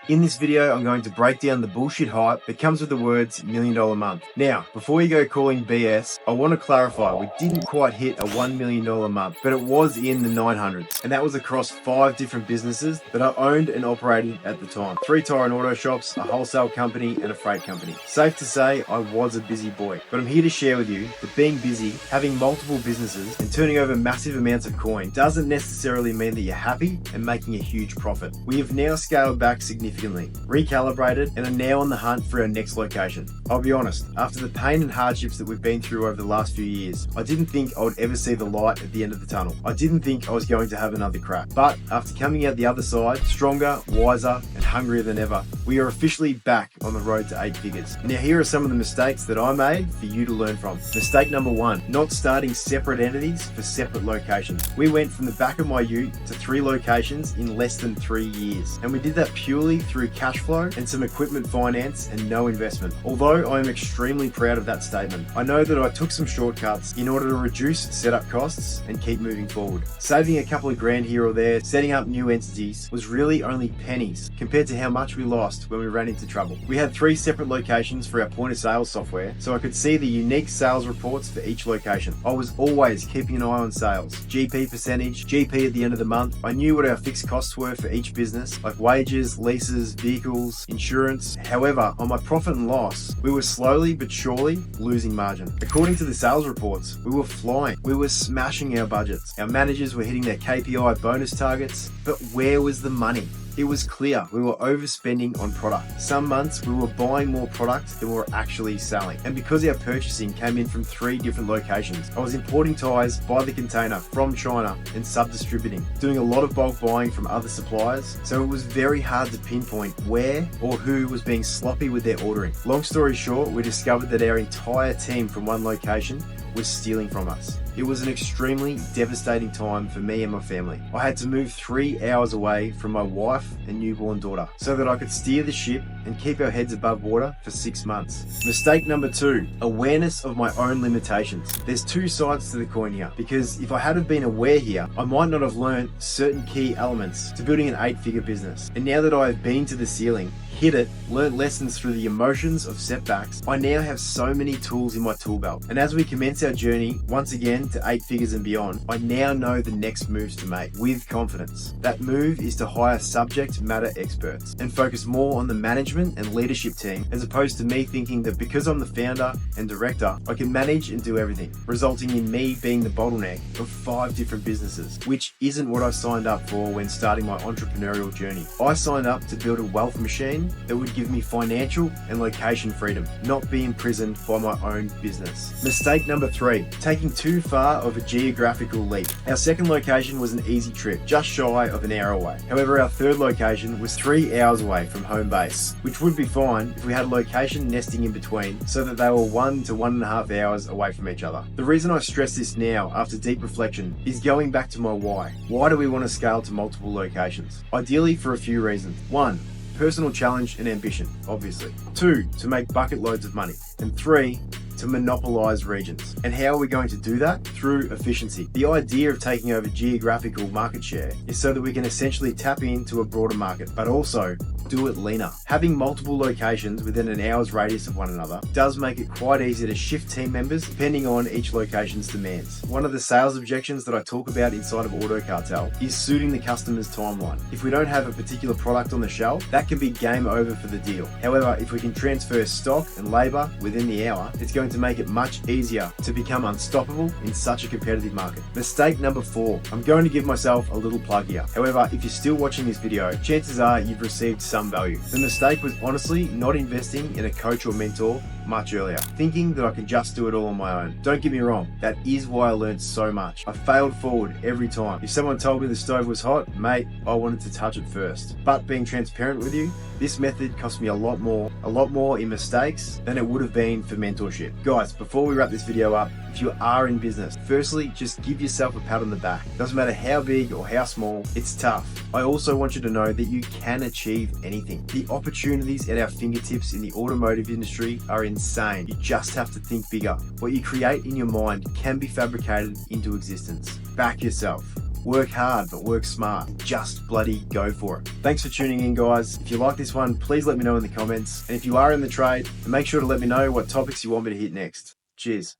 In this video, I'm going to break down the bullshit hype that comes with the words $1 million a month. Now, before you go calling BS, I want to clarify we didn't quite hit a $1 million a month, but it was in the 900s, and that was across 5 different businesses that I owned and operated at the time. 3 tire and auto shops, a wholesale company, and a freight company. Safe to say, I was a busy boy, but I'm here to share with you that being busy, having multiple businesses, and turning over massive amounts of coin doesn't necessarily mean that you're happy and making a huge profit. We have now scaled back significantly, recalibrated, and are now on the hunt for our next location. I'll be honest, after the pain and hardships that we've been through over the last few years, I didn't think I would ever see the light at the end of the tunnel. I didn't think I was going to have another crack. But after coming out the other side, stronger, wiser, and hungrier than ever, we are officially back on the road to 8 figures. Now here are some of the mistakes that I made for you to learn from. Mistake number 1, not starting separate entities for separate locations. We went from the back of my ute to 3 locations in less than 3 years. And we did that purely through cash flow and some equipment finance and no investment. Although I am extremely proud of that statement, I know that I took some shortcuts in order to reduce setup costs and keep moving forward. Saving a couple of grand here or there, setting up new entities was really only pennies compared to how much we lost when we ran into trouble. We had 3 separate locations for our point of sale software, so I could see the unique sales reports for each location. I was always keeping an eye on sales, GP percentage, GP at the end of the month. I knew what our fixed costs were for each business, like wages, leases, vehicles, insurance. However, on my profit and loss, we were slowly but surely losing margin. According to the sales reports, we were flying. We were smashing our budgets. Our managers were hitting their KPI bonus targets, but where was the money? It was clear we were overspending on product. Some months we were buying more product than we were actually selling. And because our purchasing came in from 3 different locations, I was importing tires by the container from China and sub-distributing, doing a lot of bulk buying from other suppliers. So it was very hard to pinpoint where or who was being sloppy with their ordering. Long story short, we discovered that our entire team from one location was stealing from us. It was an extremely devastating time for me and my family. I had to move 3 hours away from my wife and newborn daughter so that I could steer the ship and keep our heads above water for 6 months. Mistake number 2, awareness of my own limitations. There's 2 sides to the coin here, because if I had have been aware here, I might not have learned certain key elements to building an 8-figure business. And now that I have been to the ceiling, hit it, learned lessons through the emotions of setbacks, I now have so many tools in my tool belt. And as we commence our journey once again to 8 figures and beyond, I now know the next moves to make with confidence. That move is to hire subject matter experts and focus more on the management and leadership team, as opposed to me thinking that because I'm the founder and director, I can manage and do everything, resulting in me being the bottleneck of 5 different businesses, which isn't what I signed up for when starting my entrepreneurial journey. I signed up to build a wealth machine that would give me financial and location freedom, not be imprisoned by my own business. Mistake number 3, taking too far of a geographical leap. Our second location was an easy trip, just shy of an hour away. However, our third location was 3 hours away from home base, which would be fine if we had a location nesting in between so that they were 1 to 1.5 hours away from each other. The reason I stress this now after deep reflection is going back to my why. Why do we want to scale to multiple locations? Ideally for a few reasons. 1, personal challenge and ambition, obviously. 2, to make bucket loads of money. And 3, to monopolize regions. And how are we going to do that? Through efficiency. The idea of taking over geographical market share is so that we can essentially tap into a broader market, but also do it leaner. Having multiple locations within an hour's radius of one another does make it quite easy to shift team members depending on each location's demands. One of the sales objections that I talk about inside of Auto Cartel is suiting the customer's timeline. If we don't have a particular product on the shelf, that can be game over for the deal. However, if we can transfer stock and labor within the hour, it's going to make it much easier to become unstoppable in such a competitive market. Mistake number 4, I'm going to give myself a little plug here. However, if you're still watching this video, chances are you've received some value. The mistake was honestly not investing in a coach or mentor much earlier, thinking that I could just do it all on my own. Don't get me wrong, that is why I learned so much. I failed forward every time. If someone told me the stove was hot, mate, I wanted to touch it first. But being transparent with you, this method cost me a lot more in mistakes than it would have been for mentorship. Guys, before we wrap this video up, if you are in business, firstly, just give yourself a pat on the back. Doesn't matter how big or how small, it's tough. I also want you to know that you can achieve anything. The opportunities at our fingertips in the automotive industry are insane. You just have to think bigger. What you create in your mind can be fabricated into existence. Back yourself. Work hard, but work smart. Just bloody go for it. Thanks for tuning in, guys. If you like this one, please let me know in the comments. And if you are in the trade, make sure to let me know what topics you want me to hit next. Cheers.